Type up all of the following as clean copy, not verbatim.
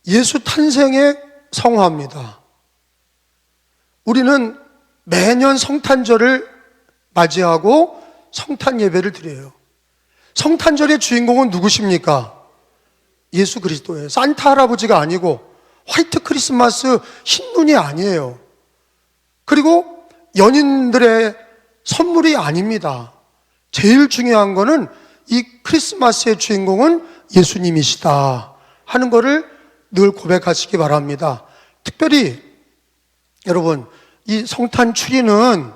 예수 탄생의 성화입니다. 우리는 매년 성탄절을 맞이하고 성탄 예배를 드려요. 성탄절의 주인공은 누구십니까? 예수 그리스도예요. 산타 할아버지가 아니고 화이트 크리스마스 흰 눈이 아니에요. 그리고 연인들의 선물이 아닙니다. 제일 중요한 거는 이 크리스마스의 주인공은 예수님이시다 하는 것을 늘 고백하시기 바랍니다. 특별히 여러분, 이 성탄 추리는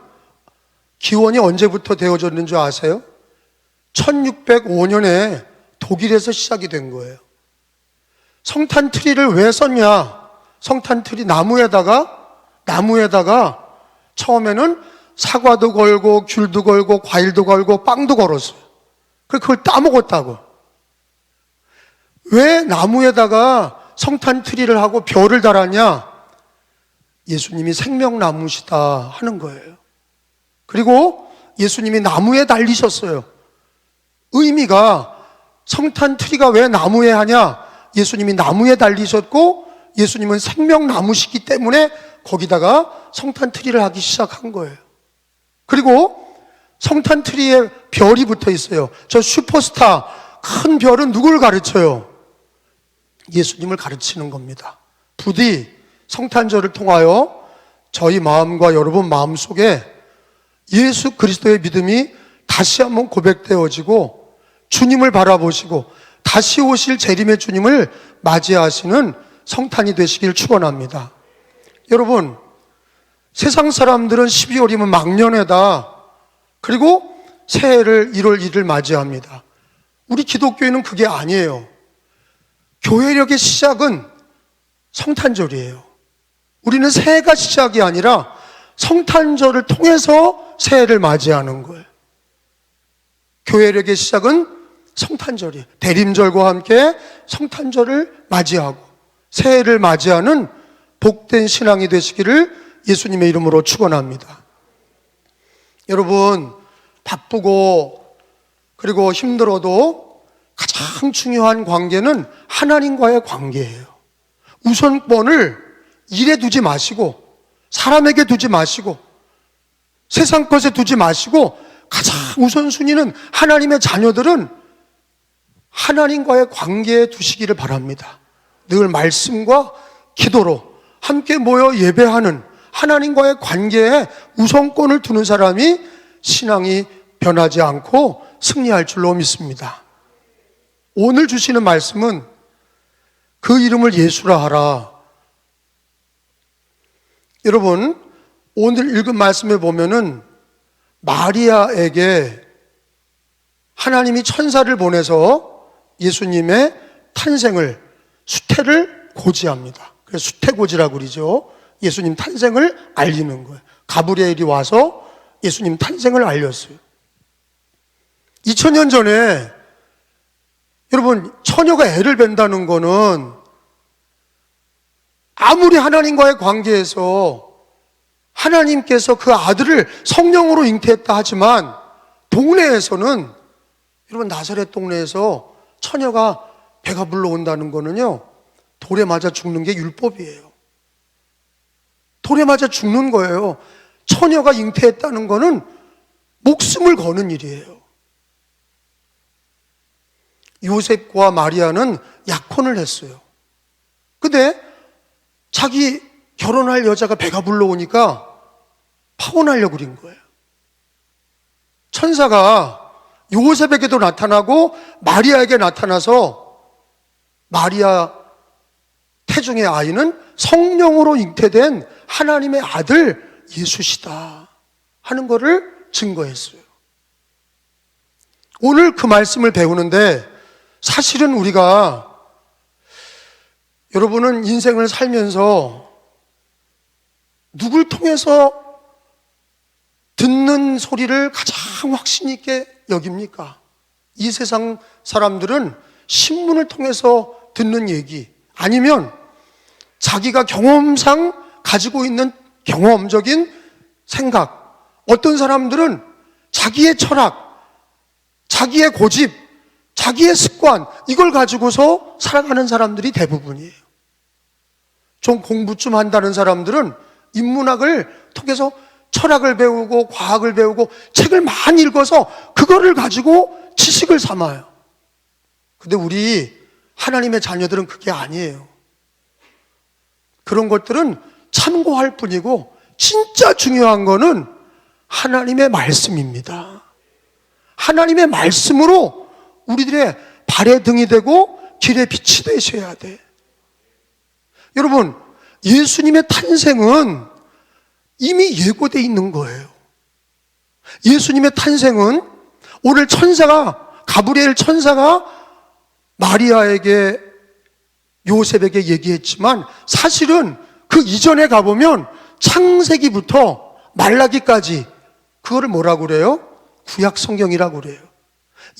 기원이 언제부터 되어졌는 줄 아세요? 1605년에 독일에서 시작이 된 거예요. 성탄 트리를 왜 썼냐? 성탄 트리 나무에다가 처음에는 사과도 걸고 귤도 걸고 과일도 걸고 빵도 걸었어요. 그걸 따먹었다고. 왜 나무에다가 성탄 트리를 하고 별을 달았냐? 예수님이 생명나무시다 하는 거예요. 그리고 예수님이 나무에 달리셨어요. 의미가 성탄 트리가 왜 나무에 하냐? 예수님이 나무에 달리셨고 예수님은 생명나무시기 때문에 거기다가 성탄 트리를 하기 시작한 거예요. 그리고 성탄 트리에 별이 붙어 있어요. 저 슈퍼스타 큰 별은 누구를 가르쳐요? 예수님을 가르치는 겁니다. 부디 성탄절을 통하여 저희 마음과 여러분 마음속에 예수 그리스도의 믿음이 다시 한번 고백되어지고 주님을 바라보시고 다시 오실 재림의 주님을 맞이하시는 성탄이 되시길 축원합니다. 여러분, 세상 사람들은 12월이면 막년회다. 그리고 새해를 1월 1일 맞이합니다. 우리 기독교인은 그게 아니에요. 교회력의 시작은 성탄절이에요. 우리는 새해가 시작이 아니라 성탄절을 통해서 새해를 맞이하는 거예요. 교회력의 시작은 성탄절이에요. 대림절과 함께 성탄절을 맞이하고 새해를 맞이하는 복된 신앙이 되시기를 예수님의 이름으로 축원합니다. 여러분, 바쁘고 그리고 힘들어도 가장 중요한 관계는 하나님과의 관계예요. 우선권을 일에 두지 마시고 사람에게 두지 마시고 세상 것에 두지 마시고 가장 우선순위는 하나님의 자녀들은 하나님과의 관계에 두시기를 바랍니다. 늘 말씀과 기도로 함께 모여 예배하는 하나님과의 관계에 우선권을 두는 사람이 신앙이 변하지 않고 승리할 줄로 믿습니다. 오늘 주시는 말씀은 그 이름을 예수라 하라. 여러분, 오늘 읽은 말씀에 보면은 마리아에게 하나님이 천사를 보내서 예수님의 탄생을, 수태를 고지합니다. 그래서 수태고지라고 그러죠. 예수님 탄생을 알리는 거예요. 가브리엘이 와서 예수님 탄생을 알렸어요. 2000년 전에 여러분, 처녀가 애를 뵌다는 거는 아무리 하나님과의 관계에서 하나님께서 그 아들을 성령으로 잉태했다 하지만 동네에서는, 여러분, 나사렛 동네에서 처녀가 배가 불러온다는 거는요, 돌에 맞아 죽는 게 율법이에요. 돌에 맞아 죽는 거예요. 처녀가 잉태했다는 거는 목숨을 거는 일이에요. 요셉과 마리아는 약혼을 했어요. 근데 자기 결혼할 여자가 배가 불러오니까 파혼하려고 그린 거예요. 천사가 요셉에게도 나타나고 마리아에게 나타나서 마리아 태중의 아이는 성령으로 잉태된 하나님의 아들 예수시다 하는 것을 증거했어요. 오늘 그 말씀을 배우는데 사실은 우리가, 여러분은 인생을 살면서 누굴 통해서 듣는 소리를 가장 확신 있게 여깁니까? 이 세상 사람들은 신문을 통해서 듣는 얘기, 아니면 자기가 경험상 가지고 있는 경험적인 생각, 어떤 사람들은 자기의 철학, 자기의 고집, 자기의 습관, 이걸 가지고서 살아가는 사람들이 대부분이에요. 좀 공부 좀 한다는 사람들은 인문학을 통해서 철학을 배우고 과학을 배우고 책을 많이 읽어서 그거를 가지고 지식을 삼아요. 근데 우리 하나님의 자녀들은 그게 아니에요. 그런 것들은 참고할 뿐이고 진짜 중요한 거는 하나님의 말씀입니다. 하나님의 말씀으로 우리들의 발의 등이 되고 길의 빛이 되셔야 돼. 여러분, 예수님의 탄생은 이미 예고되어 있는 거예요. 예수님의 탄생은 오늘 가브리엘 천사가 마리아에게, 요셉에게 얘기했지만 사실은 그 이전에 가보면 창세기부터 말라기까지 그거를 뭐라고 그래요? 구약 성경이라고 그래요.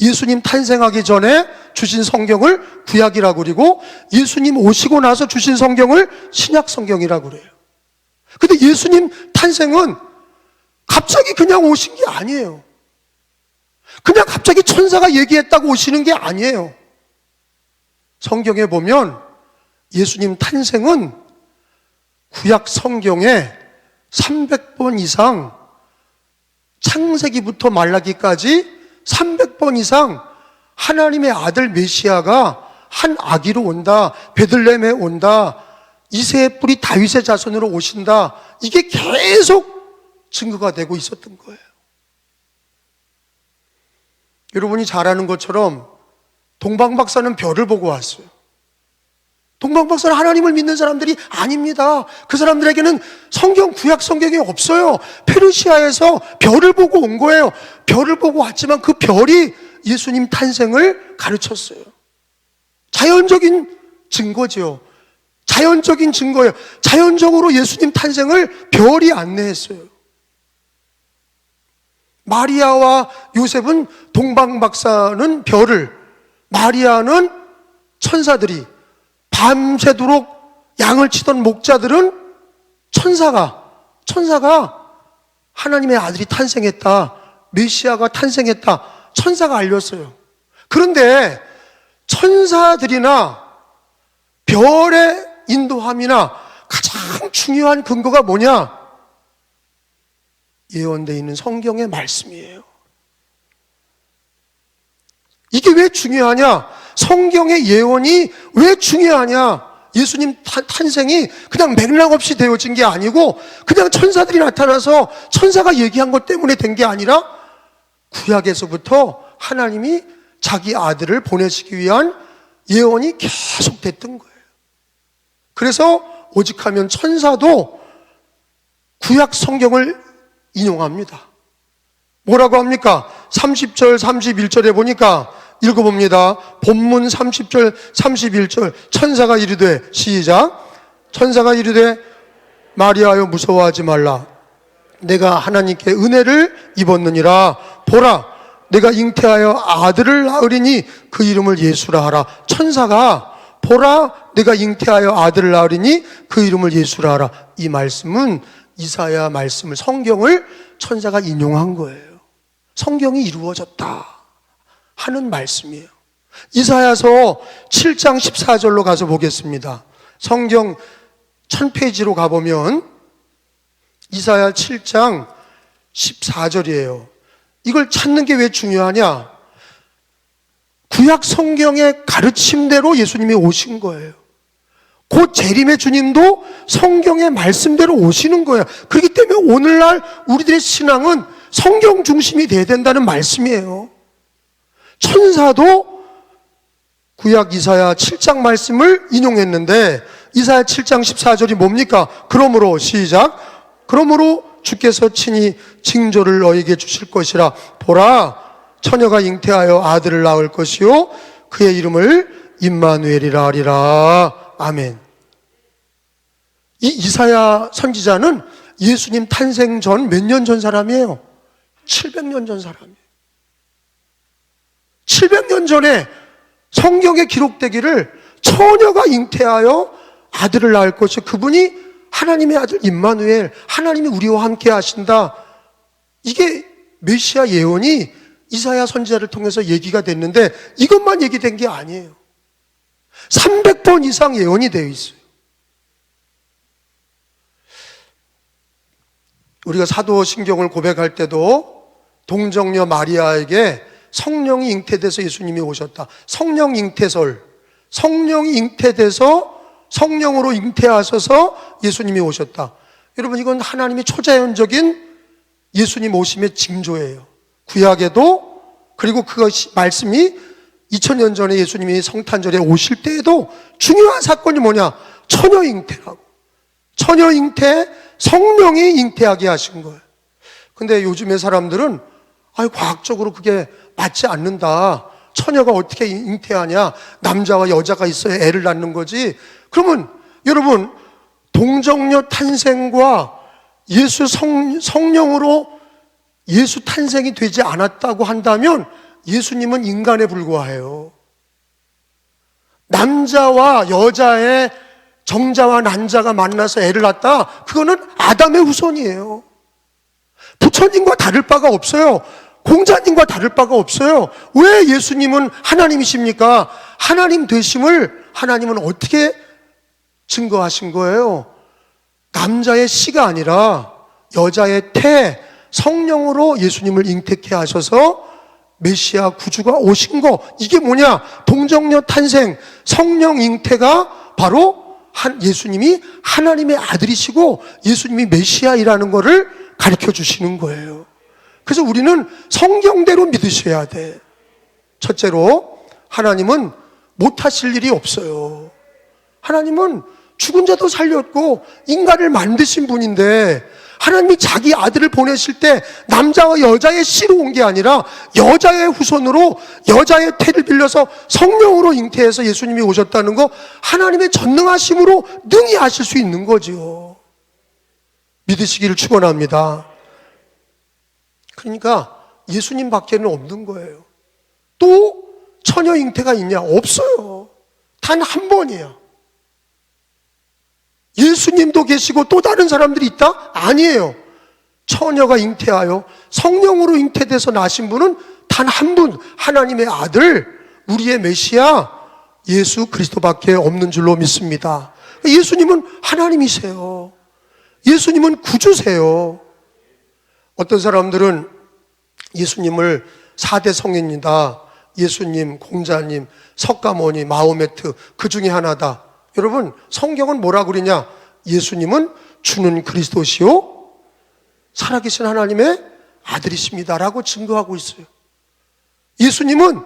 예수님 탄생하기 전에 주신 성경을 구약이라고 그러고 예수님 오시고 나서 주신 성경을 신약 성경이라고 그래요. 근데 예수님 탄생은 갑자기 그냥 오신 게 아니에요. 그냥 갑자기 천사가 얘기했다고 오시는 게 아니에요. 성경에 보면 예수님 탄생은 구약 성경에 300번 이상, 창세기부터 말라기까지 300번 이상 하나님의 아들 메시아가 한 아기로 온다, 베들레헴에 온다, 이새의 뿌리 다윗의 자손으로 오신다, 이게 계속 증거가 되고 있었던 거예요. 여러분이 잘 아는 것처럼 동방박사는 별을 보고 왔어요. 동방박사는 하나님을 믿는 사람들이 아닙니다. 그 사람들에게는 구약 성경이 없어요. 페르시아에서 별을 보고 온 거예요. 별을 보고 왔지만 그 별이 예수님 탄생을 가르쳤어요. 자연적인 증거죠. 자연적인 증거예요. 자연적으로 예수님 탄생을 별이 안내했어요. 마리아와 요셉은 동방박사는 별을, 마리아는 천사들이, 밤새도록 양을 치던 목자들은 천사가 하나님의 아들이 탄생했다, 메시아가 탄생했다, 천사가 알렸어요. 그런데 천사들이나 별의 인도함이나 가장 중요한 근거가 뭐냐? 예언되어 있는 성경의 말씀이에요. 이게 왜 중요하냐? 성경의 예언이 왜 중요하냐? 예수님 탄생이 그냥 맥락 없이 되어진 게 아니고 그냥 천사들이 나타나서 천사가 얘기한 것 때문에 된 게 아니라 구약에서부터 하나님이 자기 아들을 보내시기 위한 예언이 계속 됐던 거예요. 그래서 오직하면 천사도 구약 성경을 인용합니다. 뭐라고 합니까? 30절, 31절에 보니까 읽어봅니다. 본문 30절, 31절. 천사가 이르되, 시작. 천사가 이르되, 마리아여 무서워하지 말라. 내가 하나님께 은혜를 입었느니라. 보라, 내가 잉태하여 아들을 낳으리니 그 이름을 예수라 하라. 천사가 보라, 내가 잉태하여 아들을 낳으리니 그 이름을 예수라 하라. 이 말씀은 이사야 말씀을, 성경을 천사가 인용한 거예요. 성경이 이루어졌다 하는 말씀이에요. 이사야서 7장 14절로 가서 보겠습니다. 성경 1000페이지로 가보면 이사야 7장 14절이에요. 이걸 찾는 게 왜 중요하냐? 구약 성경의 가르침대로 예수님이 오신 거예요. 곧 재림의 주님도 성경의 말씀대로 오시는 거예요. 그렇기 때문에 오늘날 우리들의 신앙은 성경 중심이 돼야 된다는 말씀이에요. 천사도 구약 이사야 7장 말씀을 인용했는데 이사야 7장 14절이 뭡니까? 그러므로, 시작. 그러므로 주께서 친히 징조를 너에게 주실 것이라. 보라, 처녀가 잉태하여 아들을 낳을 것이요 그의 이름을 임마누엘이라 하리라. 아멘. 이 이사야 선지자는 예수님 탄생 전 몇 년 전 사람이에요? 700년 전 사람이에요. 700년 전에 성경에 기록되기를 처녀가 잉태하여 아들을 낳을 것이, 그분이 하나님의 아들 임마누엘, 하나님이 우리와 함께 하신다. 이게 메시아 예언이 이사야 선지자를 통해서 얘기가 됐는데 이것만 얘기된 게 아니에요. 300번 이상 예언이 되어 있어요. 우리가 사도신경을 고백할 때도 동정녀 마리아에게 성령이 잉태돼서 예수님이 오셨다. 성령 잉태설. 성령이 잉태돼서 성령으로 잉태하셔서 예수님이 오셨다. 여러분, 이건 하나님이 초자연적인 예수님 오심의 징조예요. 구약에도, 그리고 그것이 말씀이 2000년 전에 예수님이 성탄절에 오실 때에도 중요한 사건이 뭐냐? 처녀 잉태라고. 처녀 잉태, 성령이 잉태하게 하신 거예요. 근데 요즘의 사람들은 과학적으로 그게 맞지 않는다. 처녀가 어떻게 잉태하냐? 남자와 여자가 있어야 애를 낳는 거지. 그러면 여러분, 동정녀 탄생과 예수 성령으로 예수 탄생이 되지 않았다고 한다면 예수님은 인간에 불과해요. 남자와 여자의 정자와 난자가 만나서 애를 낳았다. 그거는 아담의 후손이에요. 부처님과 다를 바가 없어요. 공자님과 다를 바가 없어요. 왜 예수님은 하나님이십니까? 하나님 되심을 하나님은 어떻게 증거하신 거예요? 남자의 씨가 아니라 여자의 태, 성령으로 예수님을 잉태케 하셔서 메시아 구주가 오신 거. 이게 뭐냐? 동정녀 탄생, 성령 잉태가 바로 예수님이 하나님의 아들이시고 예수님이 메시아이라는 것을 가르쳐 주시는 거예요. 그래서 우리는 성경대로 믿으셔야 돼. 첫째로, 하나님은 못하실 일이 없어요. 하나님은 죽은 자도 살렸고 인간을 만드신 분인데, 하나님이 자기 아들을 보내실 때 남자와 여자의 씨로 온 게 아니라 여자의 후손으로 여자의 태를 빌려서 성령으로 잉태해서 예수님이 오셨다는 거, 하나님의 전능하심으로 능히 하실 수 있는 거지요. 믿으시기를 축원합니다. 그러니까 예수님 밖에는 없는 거예요. 또 처녀 잉태가 있냐? 없어요. 단 한 번이야. 예수님도 계시고 또 다른 사람들이 있다? 아니에요. 처녀가 잉태하여 성령으로 잉태돼서 나신 분은 단 한 분, 하나님의 아들, 우리의 메시아 예수 그리스도밖에 없는 줄로 믿습니다. 예수님은 하나님이세요. 예수님은 구주세요. 어떤 사람들은 예수님을 4대 성인이다, 예수님, 공자님, 석가모니, 마호메트 그 중에 하나다. 여러분, 성경은 뭐라 그러냐? 예수님은 주는 그리스도시요 살아계신 하나님의 아들이십니다라고 증거하고 있어요. 예수님은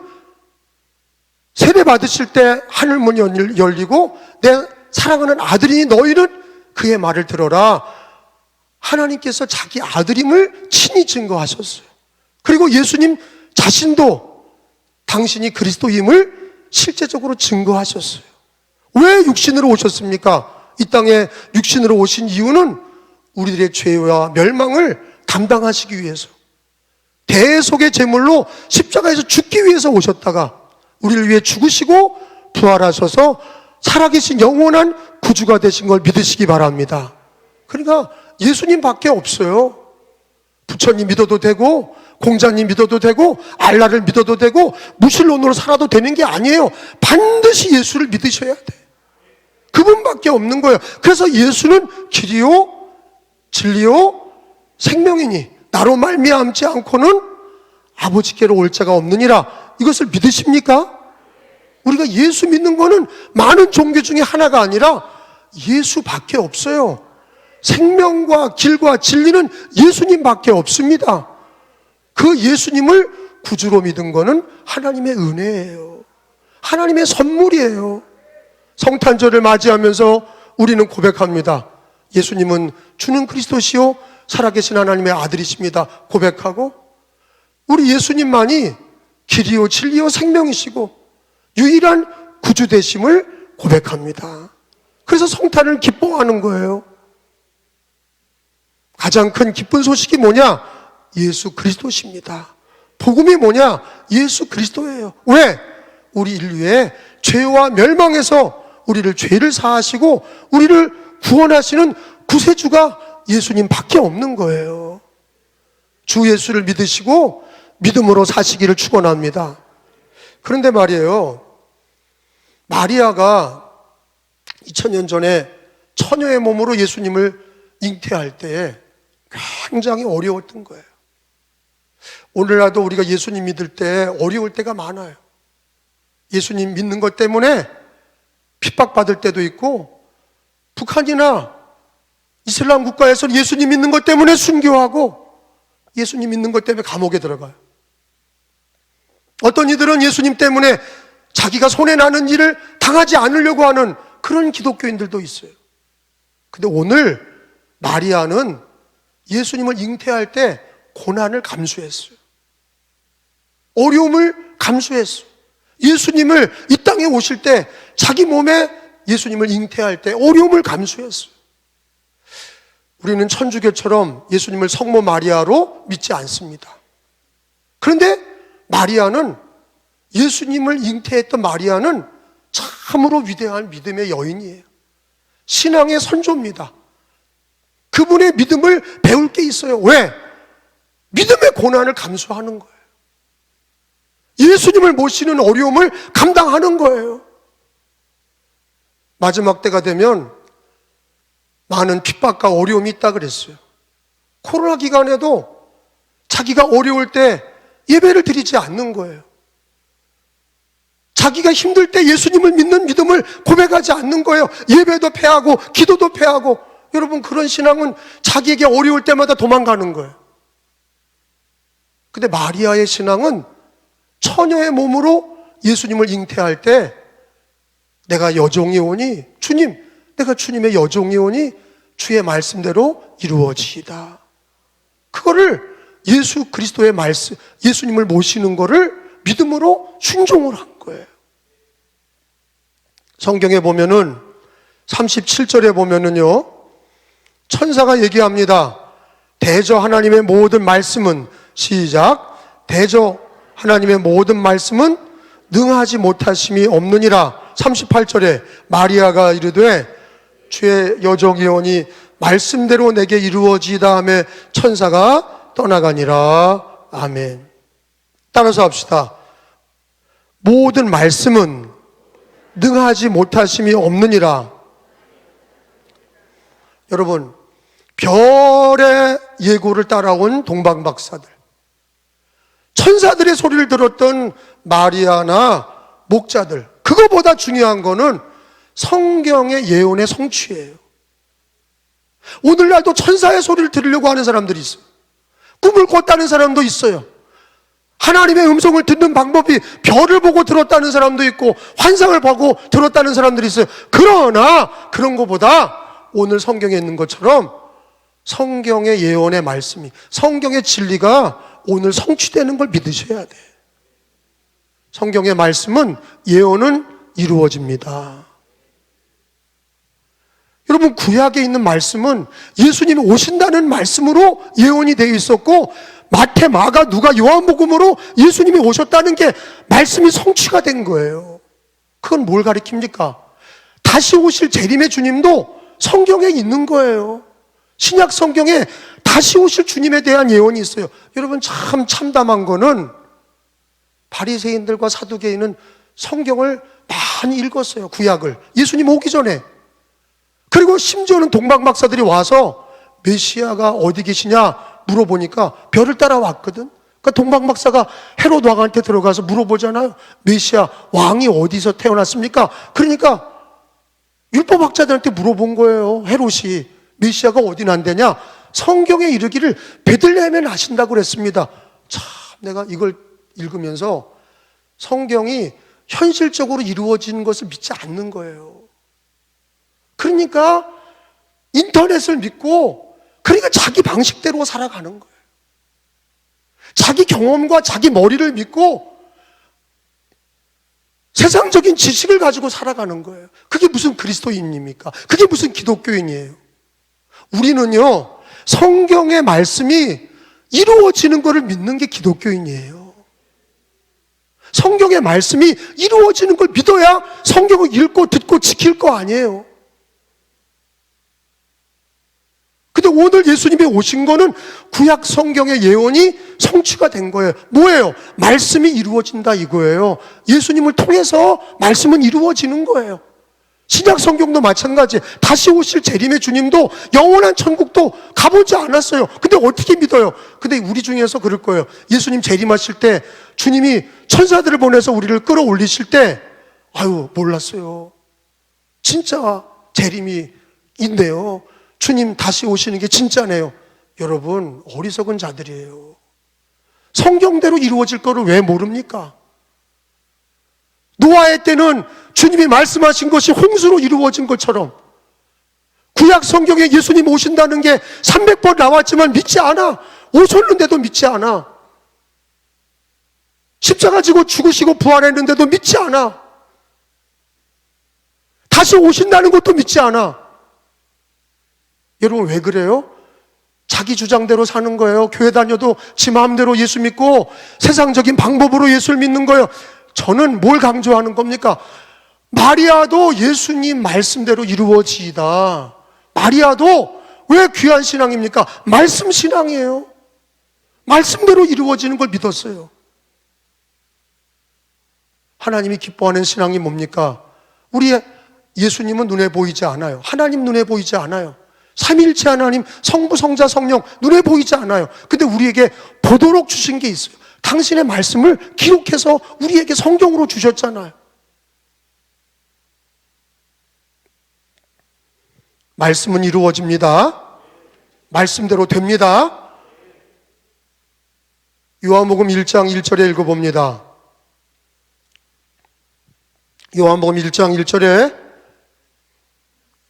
세례 받으실 때 하늘문이 열리고 내 사랑하는 아들이니 너희는 그의 말을 들어라. 하나님께서 자기 아들임을 친히 증거하셨어요. 그리고 예수님 자신도 당신이 그리스도임을 실제적으로 증거하셨어요. 왜 육신으로 오셨습니까? 이 땅에 육신으로 오신 이유는 우리들의 죄와 멸망을 담당하시기 위해서, 대속의 제물로 십자가에서 죽기 위해서 오셨다가 우리를 위해 죽으시고 부활하셔서 살아계신 영원한 구주가 되신 걸 믿으시기 바랍니다. 그러니까 예수님 밖에 없어요. 부처님 믿어도 되고 공자님 믿어도 되고 알라를 믿어도 되고 무신론으로 살아도 되는 게 아니에요. 반드시 예수를 믿으셔야 돼. 그분밖에 없는 거예요. 그래서 예수는 길이요 진리요 생명이니 나로 말미암지 않고는 아버지께로 올 자가 없느니라. 이것을 믿으십니까? 우리가 예수 믿는 거는 많은 종교 중에 하나가 아니라 예수밖에 없어요. 생명과 길과 진리는 예수님밖에 없습니다. 그 예수님을 구주로 믿은 거는 하나님의 은혜예요. 하나님의 선물이에요. 성탄절을 맞이하면서 우리는 고백합니다. 예수님은 주는 그리스도시요 살아계신 하나님의 아들이십니다. 고백하고, 우리 예수님만이 길이요 진리요 생명이시고 유일한 구주 되심을 고백합니다. 그래서 성탄을 기뻐하는 거예요. 가장 큰 기쁜 소식이 뭐냐? 예수 그리스도십니다. 복음이 뭐냐? 예수 그리스도예요. 왜? 우리 인류의 죄와 멸망에서 우리를 죄를 사하시고 우리를 구원하시는 구세주가 예수님 밖에 없는 거예요. 주 예수를 믿으시고 믿음으로 사시기를 축원합니다. 그런데 말이에요, 마리아가 2000년 전에 처녀의 몸으로 예수님을 잉태할 때에 굉장히 어려웠던 거예요. 오늘날도 우리가 예수님 믿을 때 어려울 때가 많아요. 예수님 믿는 것 때문에 핍박받을 때도 있고, 북한이나 이슬람 국가에서 예수님 믿는 것 때문에 순교하고, 예수님 믿는 것 때문에 감옥에 들어가요. 어떤 이들은 예수님 때문에 자기가 손해나는 일을 당하지 않으려고 하는 그런 기독교인들도 있어요. 근데 오늘 마리아는 예수님을 잉태할 때 고난을 감수했어요. 어려움을 감수했어요. 예수님을 이 땅에 오실 때 자기 몸에 예수님을 잉태할 때 어려움을 감수했어요. 우리는 천주교처럼 예수님을 성모 마리아로 믿지 않습니다. 그런데 마리아는, 예수님을 잉태했던 마리아는 참으로 위대한 믿음의 여인이에요. 신앙의 선조입니다. 그분의 믿음을 배울 게 있어요. 왜? 믿음의 고난을 감수하는 거예요. 예수님을 모시는 어려움을 감당하는 거예요. 마지막 때가 되면 많은 핍박과 어려움이 있다 그랬어요. 코로나 기간에도 자기가 어려울 때 예배를 드리지 않는 거예요. 자기가 힘들 때 예수님을 믿는 믿음을 고백하지 않는 거예요. 예배도 패하고 기도도 패하고. 여러분, 그런 신앙은 자기에게 어려울 때마다 도망가는 거예요. 근데 마리아의 신앙은 처녀의 몸으로 예수님을 잉태할 때 내가 여종이 오니, 주님, 내가 주님의 여종이 오니 주의 말씀대로 이루어지이다. 그거를 예수 그리스도의 말씀, 예수님을 모시는 거를 믿음으로 순종을 한 거예요. 성경에 보면은 37절에 보면은요, 천사가 얘기합니다. 대저 하나님의 모든 말씀은, 시작, 대저 하나님의 모든 말씀은 능하지 못하심이 없느니라. 38절에 마리아가 이르되 주의 여종이오니 말씀대로 내게 이루어지이다 하며 천사가 떠나가니라. 아멘. 따라서 합시다. 모든 말씀은 능하지 못하심이 없느니라. 여러분, 별의 예고를 따라온 동방박사들, 천사들의 소리를 들었던 마리아나 목자들, 그거보다 중요한 거는 성경의 예언의 성취예요. 오늘날도 천사의 소리를 들으려고 하는 사람들이 있어요. 꿈을 꿨다는 사람도 있어요. 하나님의 음성을 듣는 방법이 별을 보고 들었다는 사람도 있고 환상을 보고 들었다는 사람들이 있어요. 그러나 그런 것보다 오늘 성경에 있는 것처럼 성경의 예언의 말씀이, 성경의 진리가 오늘 성취되는 걸 믿으셔야 돼요. 성경의 말씀은, 예언은 이루어집니다. 여러분, 구약에 있는 말씀은 예수님이 오신다는 말씀으로 예언이 되어 있었고, 마태, 마가, 누가, 요한복음으로 예수님이 오셨다는 게 말씀이 성취가 된 거예요. 그건 뭘 가리킵니까? 다시 오실 재림의 주님도 성경에 있는 거예요. 신약 성경에 다시 오실 주님에 대한 예언이 있어요. 여러분, 참 참담한 거는 바리새인들과 사두개인은 성경을 많이 읽었어요. 구약을, 예수님 오기 전에. 그리고 심지어는 동방박사들이 와서 메시아가 어디 계시냐 물어보니까 별을 따라왔거든. 그러니까 동방박사가 헤롯 왕한테 들어가서 물어보잖아요. 메시아 왕이 어디서 태어났습니까? 그러니까 율법학자들한테 물어본 거예요. 헤롯이 메시아가 어디 난대냐? 성경에 이르기를 베들레헴에 나신다고 그랬습니다. 참, 내가 이걸 읽으면서 성경이 현실적으로 이루어지는 것을 믿지 않는 거예요. 그러니까 인터넷을 믿고, 그러니까 자기 방식대로 살아가는 거예요. 자기 경험과 자기 머리를 믿고 세상적인 지식을 가지고 살아가는 거예요. 그게 무슨 그리스도인입니까? 그게 무슨 기독교인이에요? 우리는요, 성경의 말씀이 이루어지는 것을 믿는 게 기독교인이에요. 성경의 말씀이 이루어지는 걸 믿어야 성경을 읽고 듣고 지킬 거 아니에요. 근데 오늘 예수님이 오신 거는 구약 성경의 예언이 성취가 된 거예요. 뭐예요? 말씀이 이루어진다 이거예요. 예수님을 통해서 말씀은 이루어지는 거예요. 신약 성경도 마찬가지. 다시 오실 재림의 주님도 영원한 천국도 가보지 않았어요. 근데 어떻게 믿어요? 근데 우리 중에서 그럴 거예요. 예수님 재림하실 때 주님이 천사들을 보내서 우리를 끌어올리실 때 아유 몰랐어요. 진짜 재림이 있네요. 주님 다시 오시는 게 진짜네요. 여러분 어리석은 자들이에요. 성경대로 이루어질 거를 왜 모릅니까? 노아의 때는 주님이 말씀하신 것이 홍수로 이루어진 것처럼 구약 성경에 예수님 오신다는 게 300번 나왔지만 믿지 않아. 오셨는데도 믿지 않아. 십자가 지고 죽으시고 부활했는데도 믿지 않아. 다시 오신다는 것도 믿지 않아. 여러분 왜 그래요? 자기 주장대로 사는 거예요. 교회 다녀도 지 마음대로 예수 믿고 세상적인 방법으로 예수를 믿는 거예요. 저는 뭘 강조하는 겁니까? 마리아도 예수님 말씀대로 이루어지이다. 마리아도 왜 귀한 신앙입니까? 말씀 신앙이에요. 말씀대로 이루어지는 걸 믿었어요. 하나님이 기뻐하는 신앙이 뭡니까? 우리 예수님은 눈에 보이지 않아요. 하나님 눈에 보이지 않아요. 삼위일체 하나님, 성부, 성자, 성령 눈에 보이지 않아요. 근데 우리에게 보도록 주신 게 있어요. 당신의 말씀을 기록해서 우리에게 성경으로 주셨잖아요. 말씀은 이루어집니다. 말씀대로 됩니다. 요한복음 1장 1절에 읽어봅니다. 요한복음 1장 1절에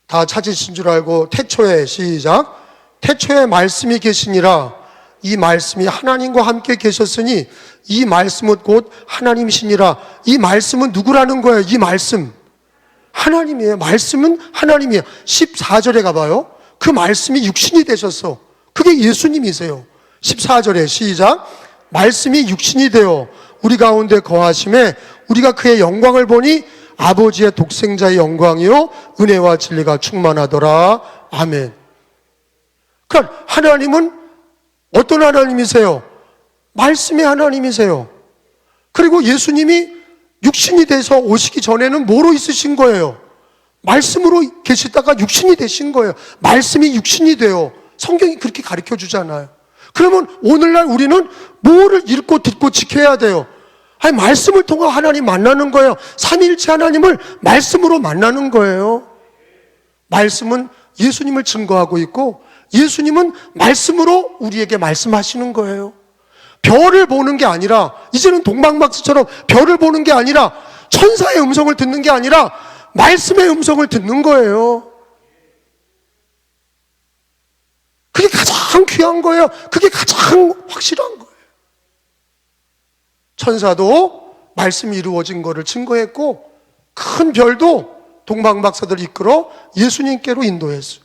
다 찾으신 줄 알고 태초에 시작. 태초에 말씀이 계시니라. 이 말씀이 하나님과 함께 계셨으니 이 말씀은 곧 하나님이시니라. 이 말씀은 누구라는 거예요? 이 말씀 하나님이에요. 말씀은 하나님이에요. 14절에 가봐요. 그 말씀이 육신이 되셨어. 그게 예수님이세요. 14절에 시작. 말씀이 육신이 되어 우리 가운데 거하심에 우리가 그의 영광을 보니 아버지의 독생자의 영광이요 은혜와 진리가 충만하더라. 아멘. 그러니까 하나님은 어떤 하나님이세요? 말씀의 하나님이세요. 그리고 예수님이 육신이 돼서 오시기 전에는 뭐로 있으신 거예요? 말씀으로 계시다가 육신이 되신 거예요. 말씀이 육신이 돼요. 성경이 그렇게 가르쳐 주잖아요. 그러면 오늘날 우리는 뭐를 읽고 듣고 지켜야 돼요? 아니, 말씀을 통해 하나님 만나는 거예요. 삼위일체 하나님을 말씀으로 만나는 거예요. 말씀은 예수님을 증거하고 있고 예수님은 말씀으로 우리에게 말씀하시는 거예요. 별을 보는 게 아니라, 이제는 동방박스처럼 별을 보는 게 아니라 천사의 음성을 듣는 게 아니라 말씀의 음성을 듣는 거예요. 그게 가장 귀한 거예요. 그게 가장 확실한 거예요. 천사도 말씀이 이루어진 거를 증거했고 큰 별도 동방박사들을 이끌어 예수님께로 인도했어요.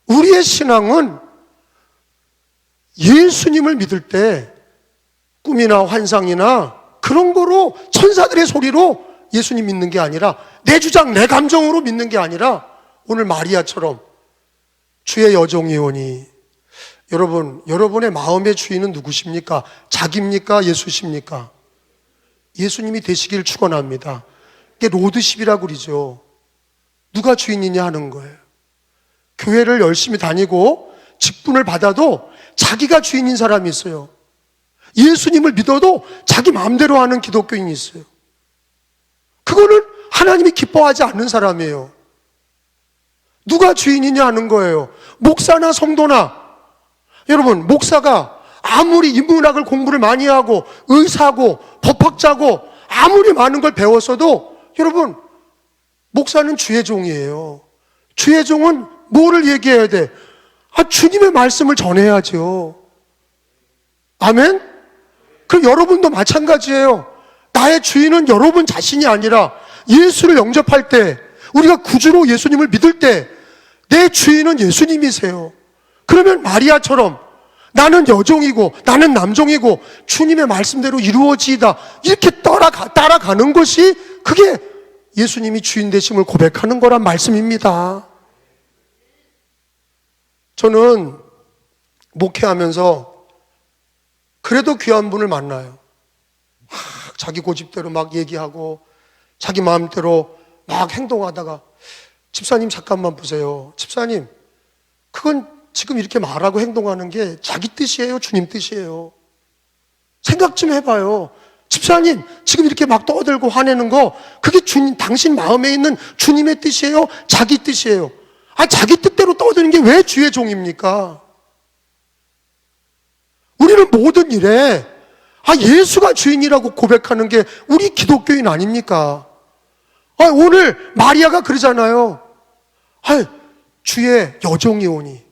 우리의 신앙은 예수님을 믿을 때 꿈이나 환상이나 그런 거로 천사들의 소리로 예수님 믿는 게 아니라 내 주장, 내 감정으로 믿는 게 아니라 오늘 마리아처럼 주의 여종이오니. 여러분, 여러분의 마음의 주인은 누구십니까? 자기입니까? 예수십니까? 예수님이 되시길 축원합니다. 이게 로드십이라고 그러죠. 누가 주인이냐 하는 거예요. 교회를 열심히 다니고 직분을 받아도 자기가 주인인 사람이 있어요. 예수님을 믿어도 자기 마음대로 하는 기독교인이 있어요. 그거는 하나님이 기뻐하지 않는 사람이에요. 누가 주인이냐 하는 거예요. 목사나 성도나. 여러분, 목사가 아무리 인문학을 공부를 많이 하고 의사고 법학자고 아무리 많은 걸 배웠어도 여러분, 목사는 주의 종이에요. 주의 종은 뭐를 얘기해야 돼? 주님의 말씀을 전해야죠. 아멘? 그럼 여러분도 마찬가지예요. 나의 주인은 여러분 자신이 아니라 예수를 영접할 때, 우리가 구주로 예수님을 믿을 때 내 주인은 예수님이세요. 그러면 마리아처럼 나는 여종이고 나는 남종이고 주님의 말씀대로 이루어지이다, 이렇게 따라가는 것이 그게 예수님이 주인 되심을 고백하는 거란 말씀입니다. 저는 목회하면서 그래도 귀한 분을 만나요. 자기 고집대로 막 얘기하고 자기 마음대로 막 행동하다가 집사님 잠깐만 보세요. 집사님, 그건 지금 이렇게 말하고 행동하는 게 자기 뜻이에요? 주님 뜻이에요? 생각 좀 해봐요. 집사님, 지금 이렇게 막 떠들고 화내는 거, 그게 당신 마음에 있는 주님의 뜻이에요? 자기 뜻이에요? 자기 뜻대로 떠드는 게 왜 주의 종입니까? 우리는 모든 일에 예수가 주인이라고 고백하는 게 우리 기독교인 아닙니까? 오늘 마리아가 그러잖아요. 주의 여종이 오니.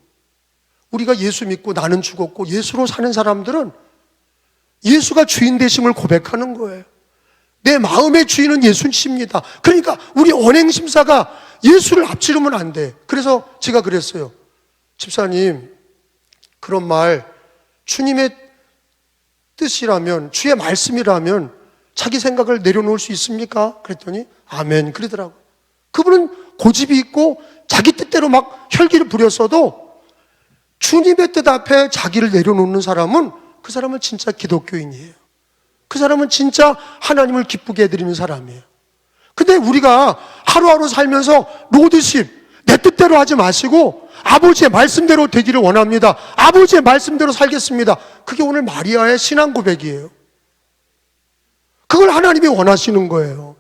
우리가 예수 믿고 나는 죽었고 예수로 사는 사람들은 예수가 주인 되심을 고백하는 거예요. 내 마음의 주인은 예수님입니다. 그러니까 우리 언행심사가 예수를 앞지르면 안 돼. 그래서 제가 그랬어요. 집사님, 그런 말 주님의 뜻이라면, 주의 말씀이라면 자기 생각을 내려놓을 수 있습니까? 그랬더니 아멘 그러더라고요. 그분은 고집이 있고 자기 뜻대로 막 혈기를 부렸어도 주님의 뜻 앞에 자기를 내려놓는 사람은, 그 사람은 진짜 기독교인이에요. 그 사람은 진짜 하나님을 기쁘게 해드리는 사람이에요. 근데 우리가 하루하루 살면서 로드십, 내 뜻대로 하지 마시고 아버지의 말씀대로 되기를 원합니다. 아버지의 말씀대로 살겠습니다. 그게 오늘 마리아의 신앙 고백이에요. 그걸 하나님이 원하시는 거예요.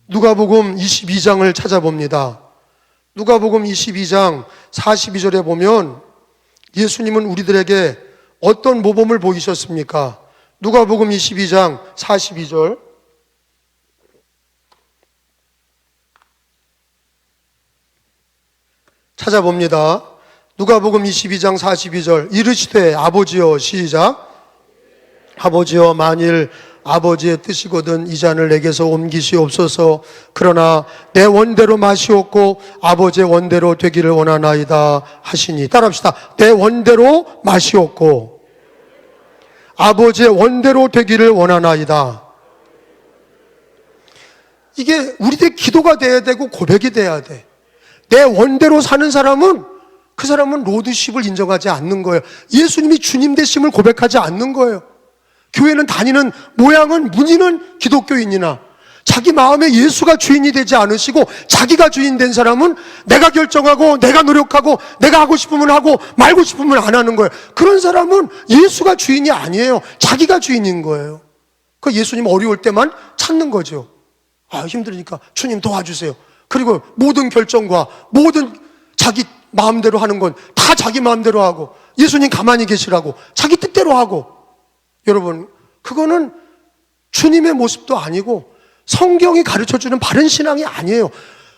누가복음 22장을 찾아봅니다. 누가복음 22장 42절에 보면 예수님은 우리들에게 어떤 모범을 보이셨습니까? 누가복음 22장 42절 찾아봅니다. 누가복음 22장 42절 이르시되 아버지여, 시작. 아버지여, 만일 아버지의 뜻이거든 이 잔을 내게서 옮기시옵소서. 그러나 내 원대로 마시옵고 아버지의 원대로 되기를 원하나이다 하시니. 따라합시다. 내 원대로 마시옵고 아버지의 원대로 되기를 원하나이다. 이게 우리들의 기도가 돼야 되고 고백이 돼야 돼. 내 원대로 사는 사람은, 그 사람은 로드십을 인정하지 않는 거예요. 예수님이 주님 되심을 고백하지 않는 거예요. 교회는 다니는 모양은, 문의는 기독교인이나 자기 마음에 예수가 주인이 되지 않으시고 자기가 주인 된 사람은 내가 결정하고 내가 노력하고 내가 하고 싶으면 하고 말고 싶으면 안 하는 거예요. 그런 사람은 예수가 주인이 아니에요. 자기가 주인인 거예요. 그 예수님 어려울 때만 찾는 거죠. 힘드니까 주님 도와주세요. 그리고 모든 결정과 모든 자기 마음대로 하는 건 다 자기 마음대로 하고, 예수님 가만히 계시라고 자기 뜻대로 하고. 여러분, 그거는 주님의 모습도 아니고 성경이 가르쳐주는 바른 신앙이 아니에요.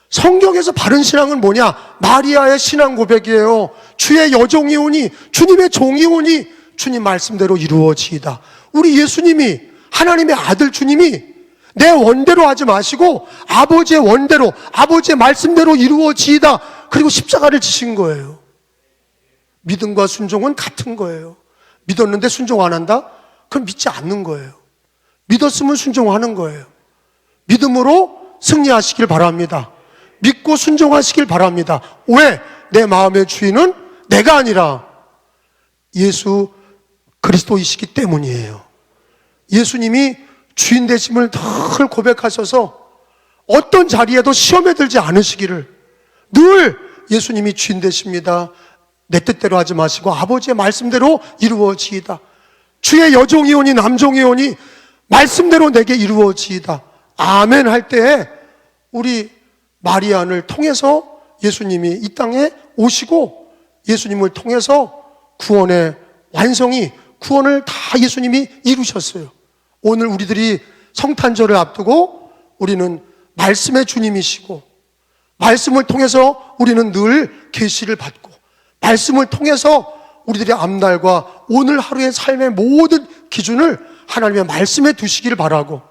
성경에서 바른 신앙은 뭐냐? 마리아의 신앙 고백이에요. 주의 여종이 오니, 주님의 종이 오니 주님 말씀대로 이루어지이다. 우리 예수님이, 하나님의 아들 주님이 내 원대로 하지 마시고 아버지의 원대로, 아버지의 말씀대로 이루어지이다. 그리고 십자가를 지신 거예요. 믿음과 순종은 같은 거예요. 믿었는데 순종 안 한다? 그럼 믿지 않는 거예요. 믿었으면 순종하는 거예요. 믿음으로 승리하시길 바랍니다. 믿고 순종하시길 바랍니다. 왜? 내 마음의 주인은 내가 아니라 예수 그리스도이시기 때문이에요. 예수님이 주인 되심을 늘 고백하셔서 어떤 자리에도 시험에 들지 않으시기를, 늘 예수님이 주인 되십니다. 내 뜻대로 하지 마시고 아버지의 말씀대로 이루어지이다. 주의 여종이 오니 남종이 오니 말씀대로 내게 이루어지이다. 아멘 할 때에 우리 마리아를 통해서 예수님이 이 땅에 오시고, 예수님을 통해서 구원의 완성이, 구원을 다 예수님이 이루셨어요. 오늘 우리들이 성탄절을 앞두고 우리는 말씀의 주님이시고, 말씀을 통해서 우리는 늘 계시를 받고, 말씀을 통해서 우리들의 앞날과 오늘 하루의 삶의 모든 기준을 하나님의 말씀에 두시기를 바라고,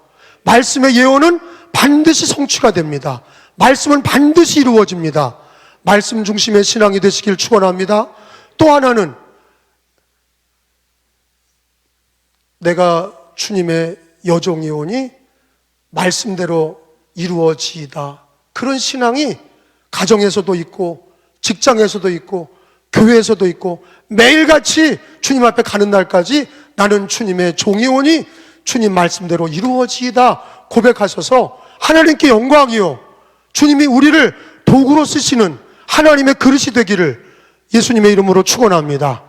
말씀의 예언은 반드시 성취가 됩니다. 말씀은 반드시 이루어집니다. 말씀 중심의 신앙이 되시길 축원합니다. 또 하나는, 내가 주님의 여종이 오니 말씀대로 이루어지이다. 그런 신앙이 가정에서도 있고 직장에서도 있고 교회에서도 있고 매일같이 주님 앞에 가는 날까지 나는 주님의 종이 오니 주님 말씀대로 이루어지이다 고백하셔서 하나님께 영광이요, 주님이 우리를 도구로 쓰시는 하나님의 그릇이 되기를 예수님의 이름으로 축원합니다.